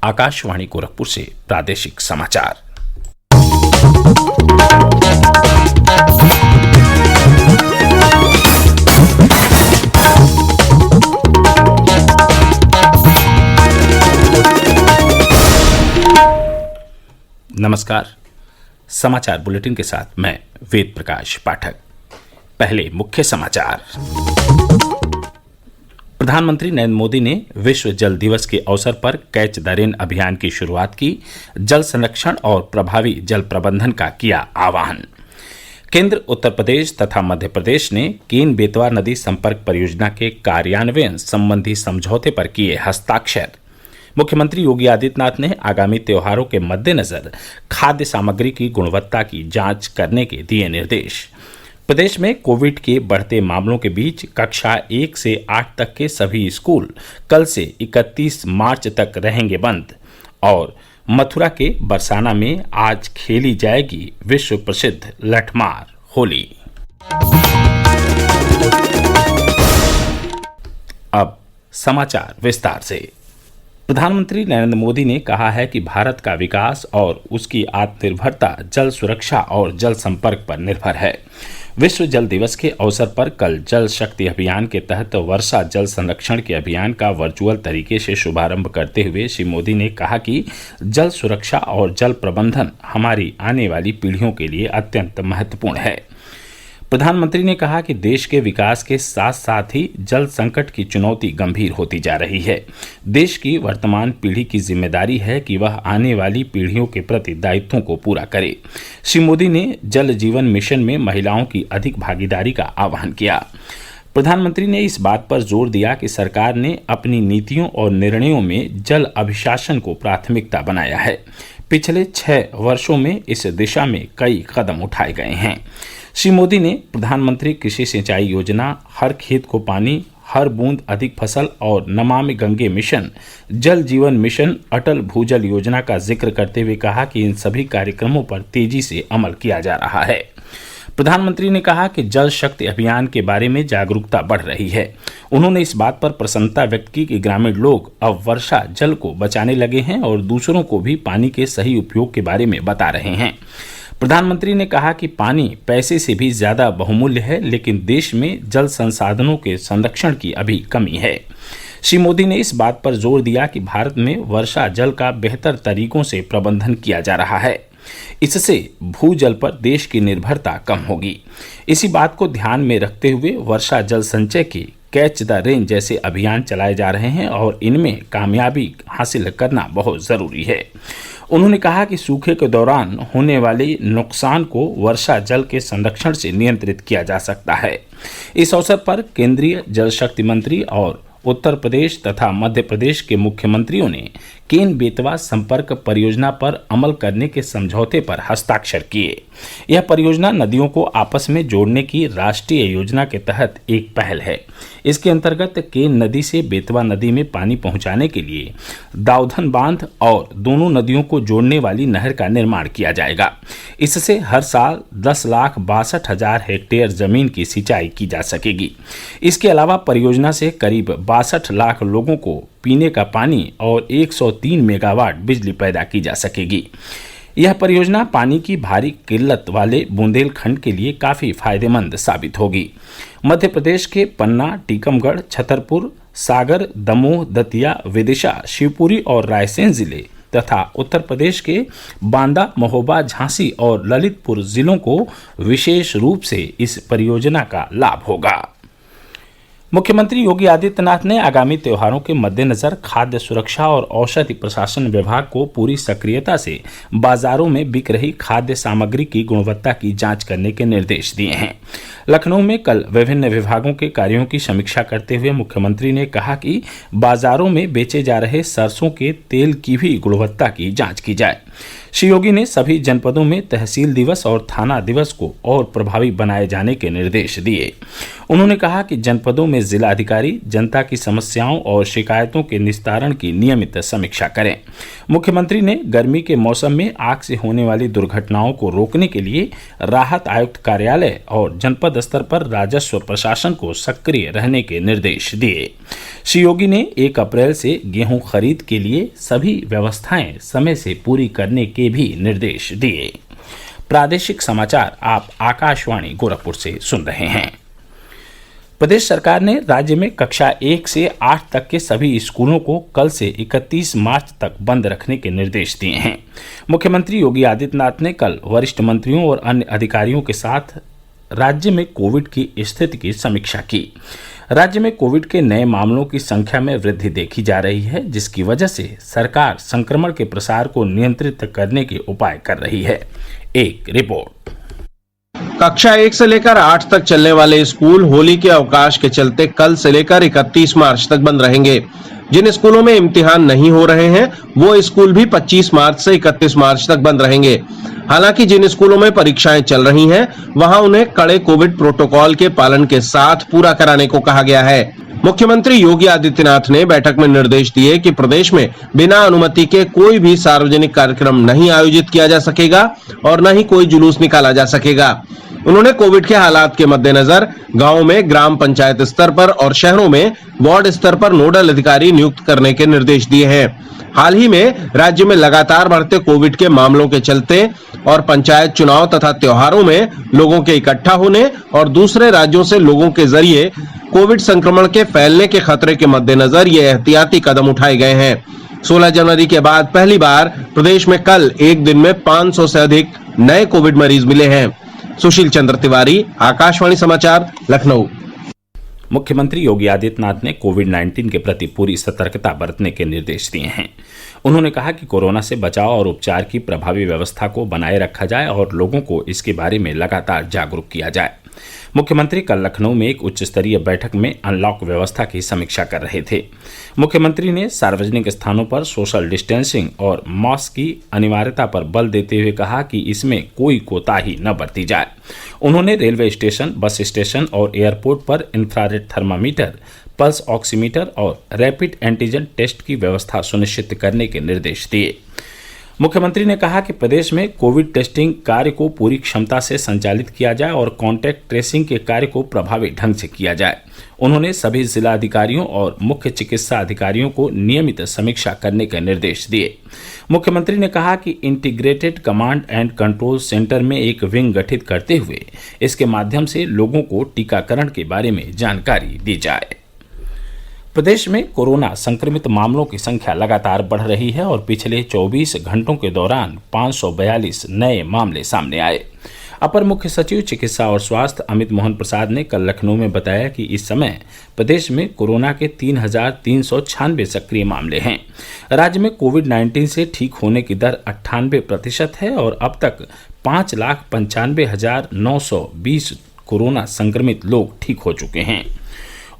आकाशवाणी गोरखपुर से प्रादेशिक समाचार। नमस्कार। समाचार बुलेटिन के साथ मैं वेद प्रकाश पाठक। पहले मुख्य समाचार। प्रधानमंत्री नरेंद्र मोदी ने विश्व जल दिवस के अवसर पर कैच द रेन अभियान की शुरुआत की। जल संरक्षण और प्रभावी जल प्रबंधन का किया आह्वान। केंद्र, उत्तर प्रदेश तथा मध्य प्रदेश ने केन बेतवा नदी संपर्क परियोजना के कार्यान्वयन संबंधी समझौते पर किए हस्ताक्षर। मुख्यमंत्री योगी आदित्यनाथ ने आगामी त्योहारों के मद्देनजर खाद्य सामग्री की गुणवत्ता की जांच करने के दिए निर्देश। प्रदेश में कोविड के बढ़ते मामलों के बीच कक्षा 1 से 8 तक के सभी स्कूल कल से 31 मार्च तक रहेंगे बंद। और मथुरा के बरसाना में आज खेली जाएगी विश्व प्रसिद्ध लठमार होली। अब समाचार विस्तार से। प्रधानमंत्री नरेंद्र मोदी ने कहा है कि भारत का विकास और उसकी आत्मनिर्भरता जल सुरक्षा और जल संपर्क पर निर्भर है। विश्व जल दिवस के अवसर पर कल जल शक्ति अभियान के तहत वर्षा जल संरक्षण के अभियान का वर्चुअल तरीके से शुभारंभ करते हुए श्री मोदी ने कहा कि जल सुरक्षा और जल प्रबंधन हमारी आने वाली पीढ़ियों के लिए अत्यंत महत्वपूर्ण है। प्रधानमंत्री ने कहा कि देश के विकास के साथ साथ ही जल संकट की चुनौती गंभीर होती जा रही है। देश की वर्तमान पीढ़ी की जिम्मेदारी है कि वह आने वाली पीढ़ियों के प्रति दायित्वों को पूरा करे। श्री मोदी ने जल जीवन मिशन में महिलाओं की अधिक भागीदारी का आह्वान किया। प्रधानमंत्री ने इस बात पर जोर दिया कि सरकार ने अपनी नीतियों और निर्णयों में जल अभिशासन को प्राथमिकता बनाया है। पिछले 6 वर्षों में इस दिशा में कई कदम उठाए गए हैं। श्री मोदी ने प्रधानमंत्री कृषि सिंचाई योजना, हर खेत को पानी, हर बूंद अधिक फसल और नमामि गंगे मिशन, जल जीवन मिशन, अटल भूजल योजना का जिक्र करते हुए कहा कि इन सभी कार्यक्रमों पर तेजी से अमल किया जा रहा है। प्रधानमंत्री ने कहा कि जल शक्ति अभियान के बारे में जागरूकता बढ़ रही है। उन्होंने इस बात पर प्रसन्नता व्यक्त की कि ग्रामीण लोग अब वर्षा जल को बचाने लगे हैं और दूसरों को भी पानी के सही उपयोग के बारे में बता रहे हैं। प्रधानमंत्री ने कहा कि पानी पैसे से भी ज्यादा बहुमूल्य है, लेकिन देश में जल संसाधनों के संरक्षण की अभी कमी है। श्री मोदी ने इस बात पर जोर दिया कि भारत में वर्षा जल का बेहतर तरीकों से प्रबंधन किया जा रहा है। इससे भूजल पर देश की निर्भरता कम होगी। इसी बात को ध्यान में रखते हुए वर्षा जल संचय के कैच द रेन जैसे अभियान चलाए जा रहे हैं और इनमें कामयाबी हासिल करना बहुत जरूरी है। उन्होंने कहा कि सूखे के दौरान होने वाले नुकसान को वर्षा जल के संरक्षण से नियंत्रित किया जा सकता है। इस अवसर पर केंद्रीय जल शक्ति मंत्री और उत्तर प्रदेश तथा मध्य प्रदेश के मुख्यमंत्रियों ने केन बेतवा संपर्क परियोजना पर अमल करने के समझौते पर हस्ताक्षर किए। यह परियोजना नदियों को आपस में जोड़ने की राष्ट्रीय योजना के तहत एक पहल है। इसके अंतर्गत केन नदी से बेतवा नदी में पानी पहुंचाने के लिए दाऊधन बांध और दोनों नदियों को जोड़ने वाली नहर का निर्माण किया जाएगा। इससे हर साल 10,62,000 हेक्टेयर जमीन की सिंचाई की जा सकेगी। इसके अलावा परियोजना से करीब 62 लाख लोगों को पीने का पानी और 103 मेगावाट बिजली पैदा की जा सकेगी। यह परियोजना पानी की भारी किल्लत वाले बुंदेलखंड के लिए काफी फायदेमंद साबित होगी। मध्य प्रदेश के पन्ना, टीकमगढ़, छतरपुर, सागर, दमोह, दतिया, विदिशा, शिवपुरी और रायसेन जिले तथा उत्तर प्रदेश के बांदा, महोबा, झांसी और ललितपुर जिलों को विशेष रूप से इस परियोजना का लाभ होगा। मुख्यमंत्री योगी आदित्यनाथ ने आगामी त्योहारों के मद्देनजर खाद्य सुरक्षा और औषधि प्रशासन विभाग को पूरी सक्रियता से बाजारों में बिक रही खाद्य सामग्री की गुणवत्ता की जांच करने के निर्देश दिए हैं। लखनऊ में कल विभिन्न विभागों के कार्यों की समीक्षा करते हुए मुख्यमंत्री ने कहा कि बाजारों में बेचे जा रहे सरसों के तेल की भी गुणवत्ता की जांच की जाए। श्री योगी ने सभी जनपदों में तहसील दिवस और थाना दिवस को और प्रभावी बनाए जाने के निर्देश दिए। उन्होंने कहा कि जनपदों में जिला अधिकारी जनता की समस्याओं और शिकायतों के निस्तारण की नियमित समीक्षा करें। मुख्यमंत्री ने गर्मी के मौसम में आग से होने वाली दुर्घटनाओं को रोकने के लिए राहत आयुक्त कार्यालय और जनपद स्तर पर राजस्व प्रशासन को सक्रिय रहने के निर्देश दिए। श्री योगी ने 1 अप्रैल से गेहूं खरीद के लिए सभी व्यवस्थाएं समय से पूरी करने के भी निर्देश दिए। प्रादेशिक समाचार आप आकाशवाणी गोरखपुर से सुन रहे हैं। प्रदेश सरकार ने राज्य में कक्षा 1 से 8 तक के सभी स्कूलों को कल से 31 मार्च तक बंद रखने के निर्देश दिए हैं। मुख्यमंत्री योगी आदित्यनाथ ने कल वरिष्ठ मंत्रियों और अन्य अधिकारियों के साथ राज्य में कोविड की स्थिति की समीक्षा की। राज्य में कोविड के नए मामलों की संख्या में वृद्धि देखी जा रही है, जिसकी वजह से सरकार संक्रमण के प्रसार को नियंत्रित करने के उपाय कर रही है। एक रिपोर्ट। कक्षा 1 से लेकर 8 तक चलने वाले स्कूल होली के अवकाश के चलते कल से लेकर 31 मार्च तक बंद रहेंगे। जिन स्कूलों में इम्तिहान नहीं हो रहे हैं वो स्कूल भी 25 मार्च से 31 मार्च तक बंद रहेंगे। हालांकि जिन स्कूलों में परीक्षाएं चल रही हैं वहां उन्हें कड़े कोविड प्रोटोकॉल के पालन के साथ पूरा कराने को कहा गया है। मुख्यमंत्री योगी आदित्यनाथ ने बैठक में निर्देश दिए कि प्रदेश में बिना अनुमति के कोई भी सार्वजनिक कार्यक्रम नहीं आयोजित किया जा सकेगा और न ही कोई जुलूस निकाला जा सकेगा। उन्होंने कोविड के हालात के मद्देनजर गांवों में ग्राम पंचायत स्तर पर और शहरों में वार्ड स्तर पर नोडल अधिकारी नियुक्त करने के निर्देश दिए हैं। हाल ही में राज्य में लगातार बढ़ते कोविड के मामलों के चलते और पंचायत चुनाव तथा त्योहारों में लोगों के इकट्ठा होने और दूसरे राज्यों से लोगों के जरिए कोविड संक्रमण के फैलने के खतरे के मद्देनजर ये एहतियाती कदम उठाए गए हैं। 16 जनवरी के बाद पहली बार प्रदेश में कल एक दिन में 500 से अधिक नए कोविड मरीज मिले हैं। सुशील चंद्र तिवारी, आकाशवाणी समाचार, लखनऊ। मुख्यमंत्री योगी आदित्यनाथ ने कोविड-19 के प्रति पूरी सतर्कता बरतने के निर्देश दिए हैं। उन्होंने कहा कि कोरोना से बचाव और उपचार की प्रभावी व्यवस्था को बनाए रखा जाए और लोगों को इसके बारे में लगातार जागरूक किया जाए। मुख्यमंत्री कल लखनऊ में एक उच्च स्तरीय बैठक में अनलॉक व्यवस्था की समीक्षा कर रहे थे। मुख्यमंत्री ने सार्वजनिक स्थानों पर सोशल डिस्टेंसिंग और मास्क की अनिवार्यता पर बल देते हुए कहा कि इसमें कोई कोताही न बरती जाए। उन्होंने रेलवे स्टेशन, बस स्टेशन और एयरपोर्ट पर इंफ्रारेड थर्मामीटर, पल्स ऑक्सीमीटर और रैपिड एंटीजन टेस्ट की व्यवस्था सुनिश्चित करने के निर्देश दिए। मुख्यमंत्री ने कहा कि प्रदेश में कोविड टेस्टिंग कार्य को पूरी क्षमता से संचालित किया जाए और कॉन्टैक्ट ट्रेसिंग के कार्य को प्रभावी ढंग से किया जाए। उन्होंने सभी जिला अधिकारियों और मुख्य चिकित्सा अधिकारियों को नियमित समीक्षा करने के निर्देश दिए। मुख्यमंत्री ने कहा कि integrated command and control centre में एक विंग गठित करते हुए इसके माध्यम से लोगों को टीकाकरण के बारे में जानकारी दी जाए। प्रदेश में कोरोना संक्रमित मामलों की संख्या लगातार बढ़ रही है और पिछले 24 घंटों के दौरान 542 नए मामले सामने आए। अपर मुख्य सचिव चिकित्सा और स्वास्थ्य अमित मोहन प्रसाद ने कल लखनऊ में बताया कि इस समय प्रदेश में कोरोना के 3,396 सक्रिय मामले हैं। राज्य में कोविड-19 से ठीक होने की दर 98% है और अब तक 5,95,920 कोरोना संक्रमित लोग ठीक हो चुके हैं।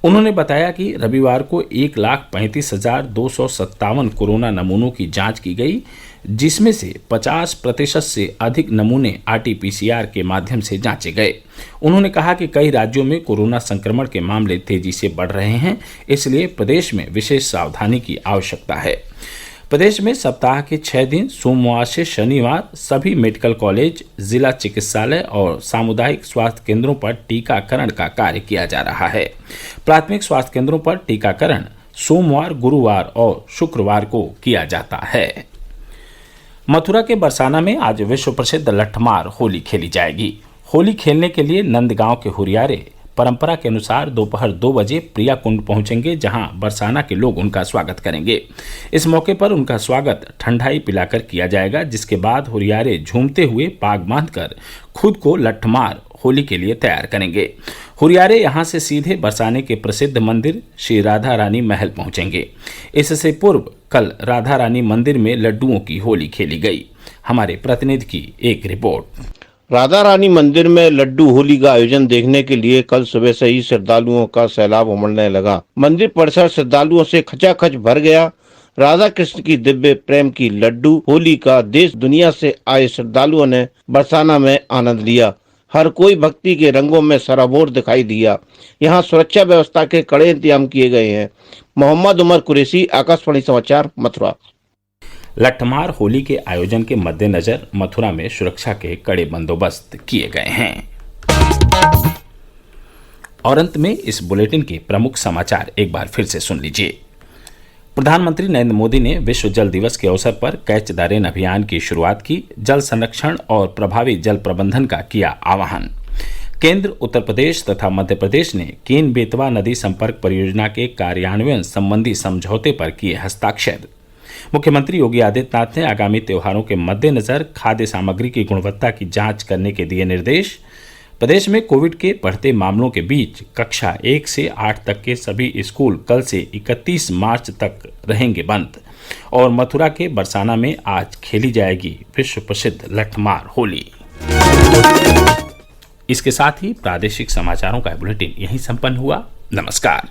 उन्होंने बताया कि रविवार को 1,35,257 कोरोना नमूनों की जांच की गई, जिसमें से 50% से अधिक नमूने RT-PCR के माध्यम से जांचे गए। उन्होंने कहा कि कई राज्यों में कोरोना संक्रमण के मामले तेजी से बढ़ रहे हैं, इसलिए प्रदेश में विशेष सावधानी की आवश्यकता है। प्रदेश में सप्ताह के 6 दिन सोमवार से शनिवार सभी मेडिकल कॉलेज, जिला चिकित्सालय और सामुदायिक स्वास्थ्य केंद्रों पर टीकाकरण का कार्य किया जा रहा है। प्राथमिक स्वास्थ्य केंद्रों पर टीकाकरण सोमवार, गुरुवार और शुक्रवार को किया जाता है। मथुरा के बरसाना में आज विश्व प्रसिद्ध लट्ठमार होली खेली जाएगी। होली खेलने के लिए नंदगांव के हुरियारे परंपरा के अनुसार दोपहर 2 बजे प्रिया कुंड पहुंचेंगे, जहां बरसाना के लोग उनका स्वागत करेंगे। इस मौके पर उनका स्वागत ठंडाई पिलाकर किया जाएगा, जिसके बाद हुरियारे झूमते हुए पाग बांधकर खुद को लट्ठमार होली के लिए तैयार करेंगे। हुरियारे यहां से सीधे बरसाने के प्रसिद्ध मंदिर श्री राधा रानी महल पहुंचेंगे। इससे पूर्व कल राधा रानी मंदिर में लड्डुओं की होली खेली गई। हमारे प्रतिनिधि की एक रिपोर्ट। राधा रानी मंदिर में लड्डू होली का आयोजन देखने के लिए कल सुबह से ही श्रद्धालुओं का सैलाब उमड़ने लगा। मंदिर परिसर श्रद्धालुओं से खचाखच भर गया। राधा कृष्ण की दिव्य प्रेम की लड्डू होली का देश दुनिया से आए श्रद्धालुओं ने बरसाना में आनंद लिया। हर कोई भक्ति के रंगों में सराबोर दिखाई दिया। यहाँ सुरक्षा व्यवस्था के कड़े इंतजाम किए गए हैं। मोहम्मद उमर कुरैशी, आकाशवाणी समाचार, मथुरा। लट्ठमार होली के आयोजन के मद्देनजर मथुरा में सुरक्षा के कड़े बंदोबस्त किए गए हैं। और अंत में इस बुलेटिन के प्रमुख समाचार एक बार फिर से सुन लीजिए। प्रधानमंत्री नरेंद्र मोदी ने विश्व जल दिवस के अवसर पर कैच द रेन अभियान की शुरुआत की। जल संरक्षण और प्रभावी जल प्रबंधन का किया आह्वान। केंद्र, उत्तर प्रदेश तथा मध्य प्रदेश ने केन बेतवा नदी संपर्क परियोजना के कार्यान्वयन संबंधी समझौते पर किए हस्ताक्षर। मुख्यमंत्री योगी आदित्यनाथ ने आगामी त्योहारों के मद्देनजर खाद्य सामग्री की गुणवत्ता की जांच करने के दिए निर्देश। प्रदेश में कोविड के बढ़ते मामलों के बीच कक्षा 1 से 8 तक के सभी स्कूल कल से 31 मार्च तक रहेंगे बंद। और मथुरा के बरसाना में आज खेली जाएगी विश्व प्रसिद्ध लट्ठमार होली। इसके साथ ही प्रादेशिक समाचारों का बुलेटिन यहीं संपन्न हुआ। नमस्कार।